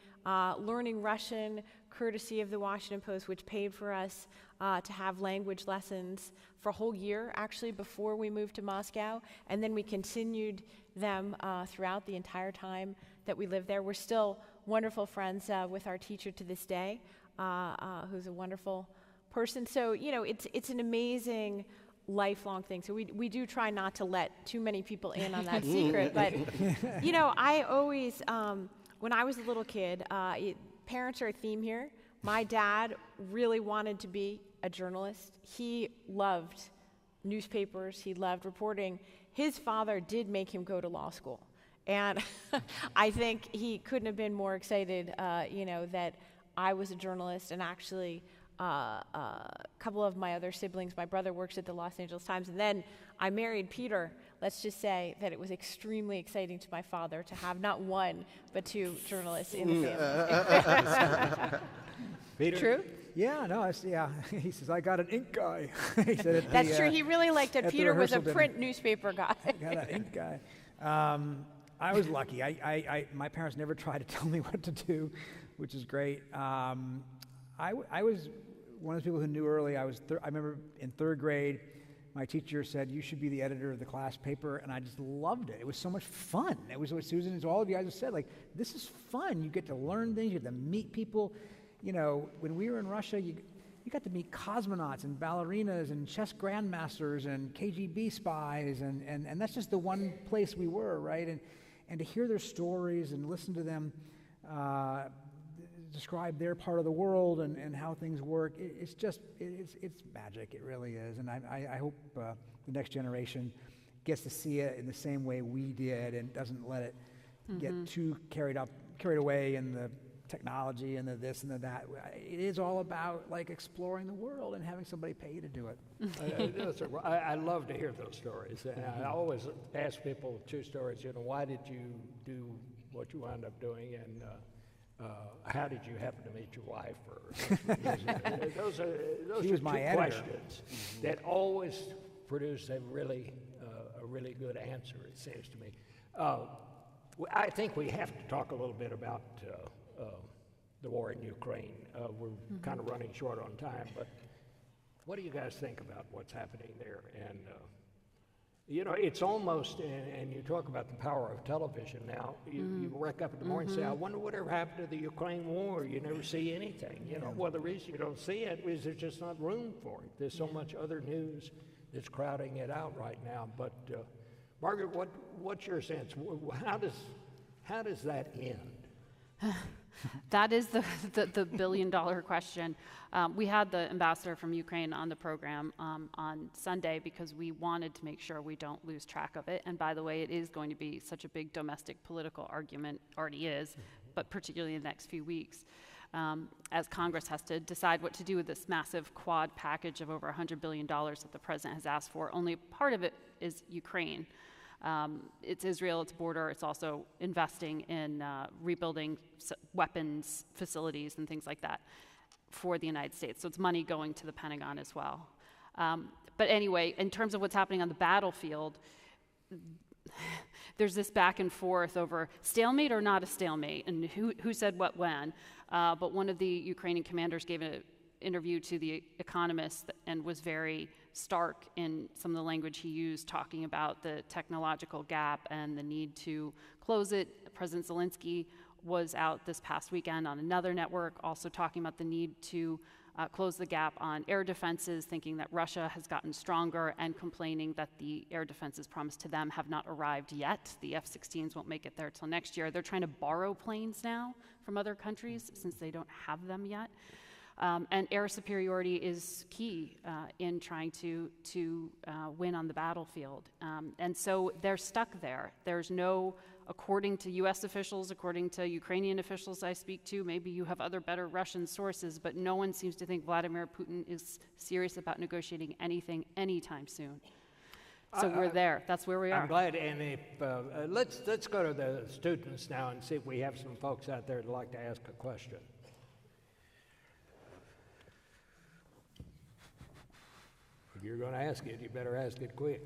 learning Russian, courtesy of the Washington Post, which paid for us to have language lessons for a whole year, actually, before we moved to Moscow. And then we continued them throughout the entire time that we lived there. We're still wonderful friends with our teacher to this day, who's a wonderful person. So, it's an amazing lifelong thing. So we do try not to let too many people in on that secret. But, I always, when I was a little kid, parents are a theme here. My dad really wanted to be a journalist. He loved newspapers. He loved reporting. His father did make him go to law school. And I think he couldn't have been more excited, that I was a journalist. And actually, a couple of my other siblings, my brother works at the Los Angeles Times, and then I married Peter. Let's just say that it was extremely exciting to my father to have not one, but two journalists in the family. Peter? True? Yeah, no, he says, I got an ink guy. He said That's true. He really liked it. Peter was a dinner. print newspaper guy. Got an ink guy. I was lucky. My parents never tried to tell me what to do, which is great. I was one of those people who knew early. I remember in third grade, my teacher said, you should be the editor of the class paper, and I just loved it. It was so much fun. It was what Susan and all of you guys have said, like, this is fun. You get to learn things. You get to meet people. When we were in Russia, you got to meet cosmonauts and ballerinas and chess grandmasters and KGB spies, and that's just the one place we were, right? And to hear their stories and listen to them describe their part of the world and how things work, it's magic. It really is. And I hope the next generation gets to see it in the same way we did and doesn't let it get too carried away in the technology and the this and the that. It is all about like exploring the world and having somebody pay you to do it. I love to hear those stories. And I always ask people two stories. Why did you do what you wound up doing, and how did you happen to meet your wife? Those are she was two my editor. Questions that always produce a really good answer. It seems to me. I think we have to talk a little bit about the war in Ukraine. We're kind of running short on time, but what do you guys think about what's happening there? And it's almost, and you talk about the power of television now, you wake up in the morning and say, I wonder whatever happened to the Ukraine war. You never see anything. Well, the reason you don't see it is there's just not room for it. There's so much other news that's crowding it out right now. But Margaret, what's your sense? How does that end? That is the billion-dollar question. We had the ambassador from Ukraine on the program on Sunday because we wanted to make sure we don't lose track of it. And by the way, it is going to be such a big domestic political argument, already is, but particularly in the next few weeks, as Congress has to decide what to do with this massive quad package of over $100 billion that the president has asked for. Only part of it is Ukraine. It's Israel, it's border, it's also investing in rebuilding weapons facilities and things like that for the United States. So it's money going to the Pentagon as well. But anyway, in terms of what's happening on the battlefield, there's this back and forth over stalemate or not a stalemate, and who said what when. But one of the Ukrainian commanders gave an interview to The Economist and was very stark in some of the language he used, talking about the technological gap and the need to close it. President Zelensky was out this past weekend on another network also talking about the need to close the gap on air defenses, thinking that Russia has gotten stronger and complaining that the air defenses promised to them have not arrived yet. The F-16s won't make it there till next year. They're trying to borrow planes now from other countries since they don't have them yet. And air superiority is key in trying to win on the battlefield. And so they're stuck there. There's no, according to US officials, according to Ukrainian officials I speak to, maybe you have other better Russian sources, but no one seems to think Vladimir Putin is serious about negotiating anything anytime soon. So we're there. That's where we are. I'm glad. And if let's go to the students now and see if we have some folks out there that'd like to ask a question. If you're going to ask it, you better ask it quick.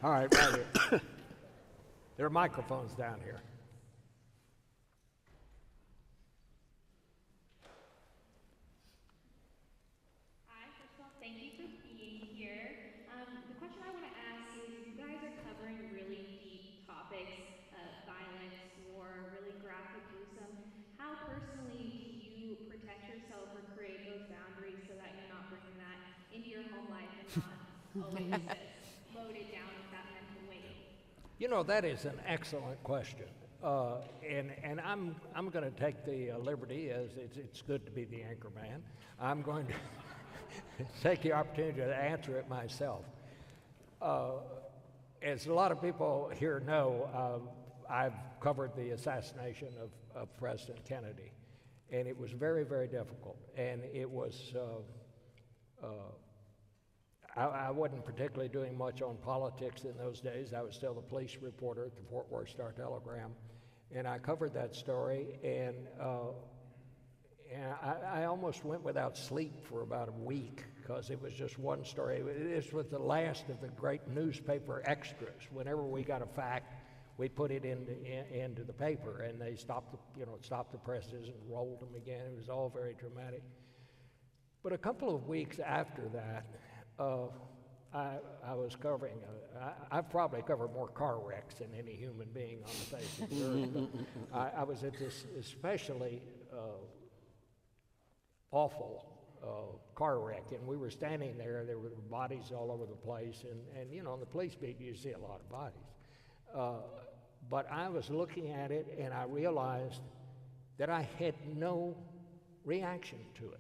All right, right here. There are microphones down here. Hi, first of all, thank you for being here. The question I want to ask is, you guys are covering really deep topics, violence, war, really graphic, gruesome. How personally do you protect yourself or create those boundaries so that you're not bringing that into your home life and not always just loaded down with that mental weight? You know, that is an excellent question. And I'm going to take the liberty, as it's good to be the anchor man. I'm going to take the opportunity to answer it myself. As a lot of people here know, I've covered the assassination of President Kennedy, and it was very, very difficult. And it was, I wasn't particularly doing much on politics in those days. I was still the police reporter at the Fort Worth Star-Telegram, and I covered that story, and I almost went without sleep for about a week because it was just one story. This was the last of the great newspaper extras. Whenever we got a fact, we put it into the paper, and they stopped the presses and rolled them again. It was all very dramatic. But a couple of weeks after that, I was covering, I've probably covered more car wrecks than any human being on the face of the earth, but I was at this especially awful car wreck, and we were standing there. There were bodies all over the place, and you know, on the police beat, you see a lot of bodies. But I was looking at it, and I realized that I had no reaction to it.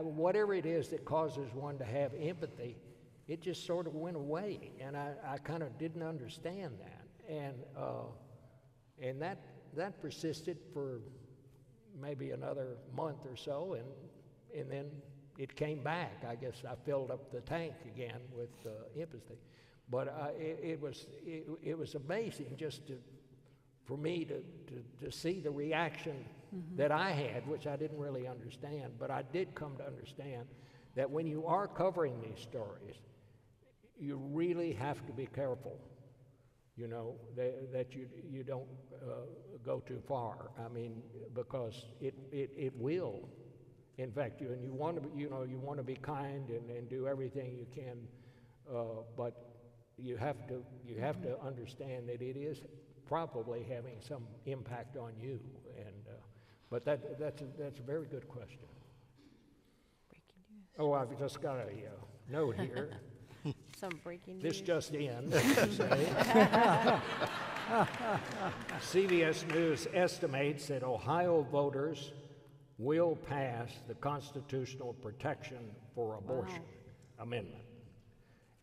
Whatever it is that causes one to have empathy, it just sort of went away, and I kind of didn't understand that, and that persisted for maybe another month or so, and then it came back. I guess I filled up the tank again with empathy, but it was amazing just for me to see the reaction that I had, which I didn't really understand, but I did come to understand that when you are covering these stories, you really have to be careful, you know, that you don't go too far. I mean, because it will infect you, and you want to be kind and do everything you can, but you have to understand that it is probably having some impact on you, and but that's a very good question. Breaking news. Oh, I've just got a note here. Some breaking news. This just in. CBS News estimates that Ohio voters will pass the constitutional protection for abortion amendment.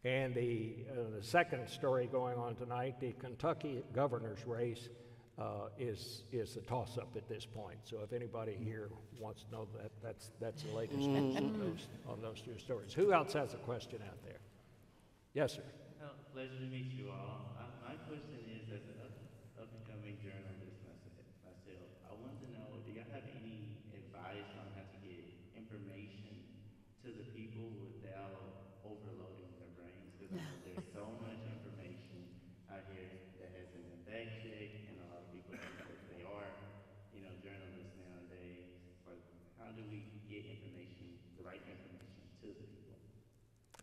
And the second story going on tonight, the Kentucky governor's race is a toss-up at this point. So if anybody here wants to know that, that's the latest news on those two stories. Who else has a question out there? Yes, sir. Pleasure to meet you all. My question is, as an up-and-coming journalist myself, I want to know, do y'all have any advice on how to get information to the people without overloading their brains? Because I know there's so much information out here that hasn't been fact-checked, and a lot of people think that they are, journalists nowadays. But how do we get information, the right information to the people?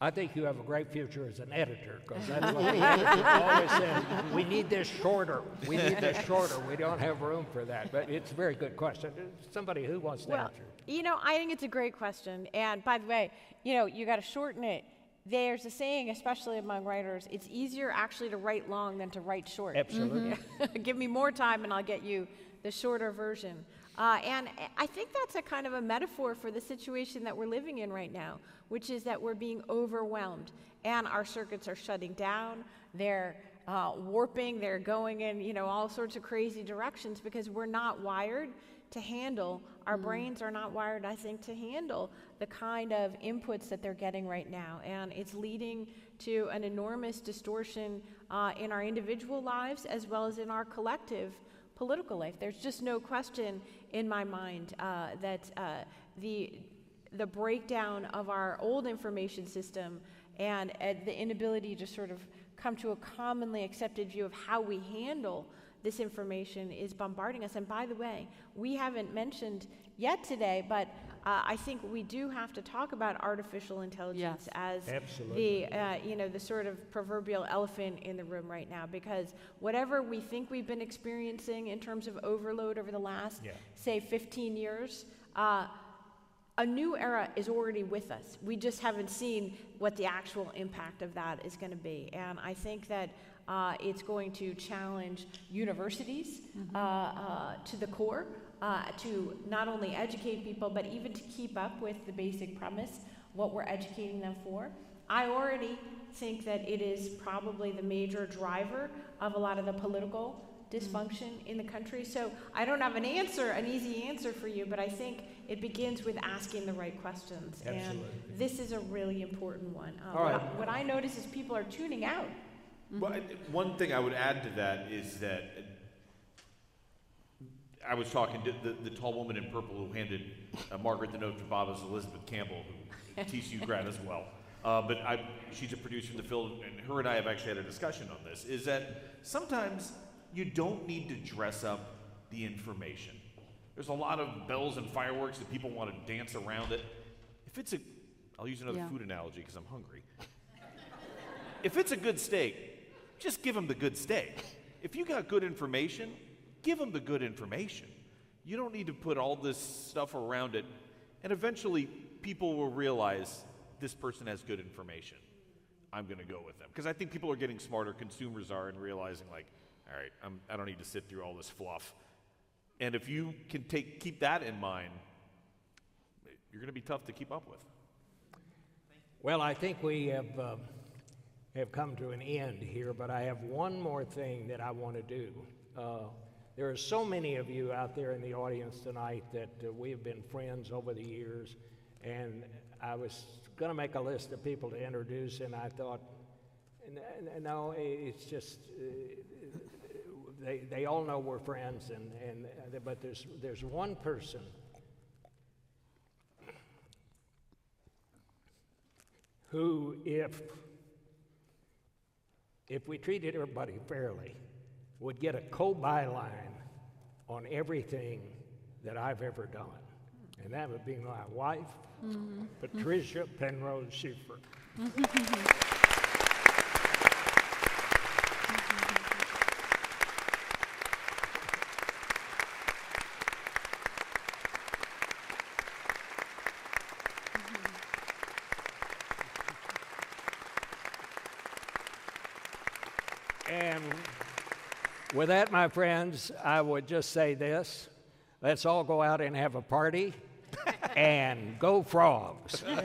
I think you have a great future as an editor, because that's what the editor always says. We need this shorter. We need this shorter. We don't have room for that. But it's a very good question. Somebody who wants to answer. I think it's a great question. And by the way, you got to shorten it. There's a saying, especially among writers, it's easier actually to write long than to write short. Absolutely. Give me more time and I'll get you the shorter version. And I think that's a kind of a metaphor for the situation that we're living in right now, which is that we're being overwhelmed and our circuits are shutting down, they're warping, they're going in, all sorts of crazy directions because we're not wired to handle, our brains are not wired, I think, to handle the kind of inputs that they're getting right now. And it's leading to an enormous distortion in our individual lives as well as in our collective political life. There's just no question in my mind that the breakdown of our old information system and the inability to sort of come to a commonly accepted view of how we handle this information is bombarding us. And by the way, we haven't mentioned yet today, but I think we do have to talk about artificial intelligence as the sort of proverbial elephant in the room right now, because whatever we think we've been experiencing in terms of overload over the last, say, 15 years, a new era is already with us. We just haven't seen what the actual impact of that is going to be. And I think that it's going to challenge universities to the core, to not only educate people, but even to keep up with the basic premise, what we're educating them for. I already think that it is probably the major driver of a lot of the political dysfunction in the country. So I don't have an easy answer for you, but I think it begins with asking the right questions. Absolutely. And this is a really important one. All right. What I notice is people are tuning out. Well, one thing I would add to that is that I was talking to the tall woman in purple who handed Margaret the note to Bob is Elizabeth Campbell, who TCU grad as well. But she's a producer in the field, and her and I have actually had a discussion on this, is that sometimes you don't need to dress up the information. There's a lot of bells and fireworks that people want to dance around it. If it's I'll use another food analogy because I'm hungry. If it's a good steak, just give them the good steak. If you got good information, give them the good information. You don't need to put all this stuff around it, and eventually people will realize this person has good information. I'm going to go with them. Because I think people are getting smarter, consumers are, and realizing like, all right, I don't need to sit through all this fluff. And if you can keep that in mind, you're going to be tough to keep up with. Well, I think we have come to an end here, but I have one more thing that I want to do. There are so many of you out there in the audience tonight that we have been friends over the years, and I was going to make a list of people to introduce, and I thought, no, it's just they all know we're friends, but there's one person who, if we treated everybody fairly, would get a co-byline on everything that I've ever done. And that would be my wife, Patricia Penrose Schieffer. And with that, my friends, I would just say this. Let's all go out and have a party and go Frogs. That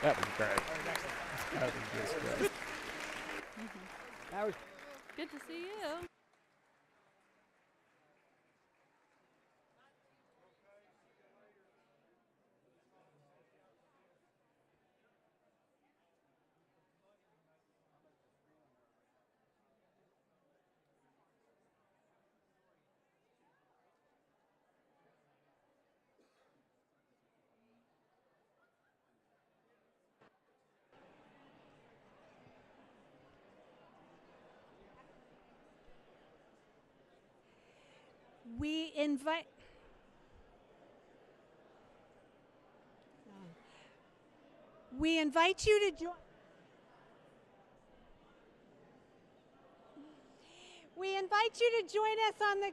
was great. That was just great. That was Good to see you. We invite you to join. We invite you to join us on the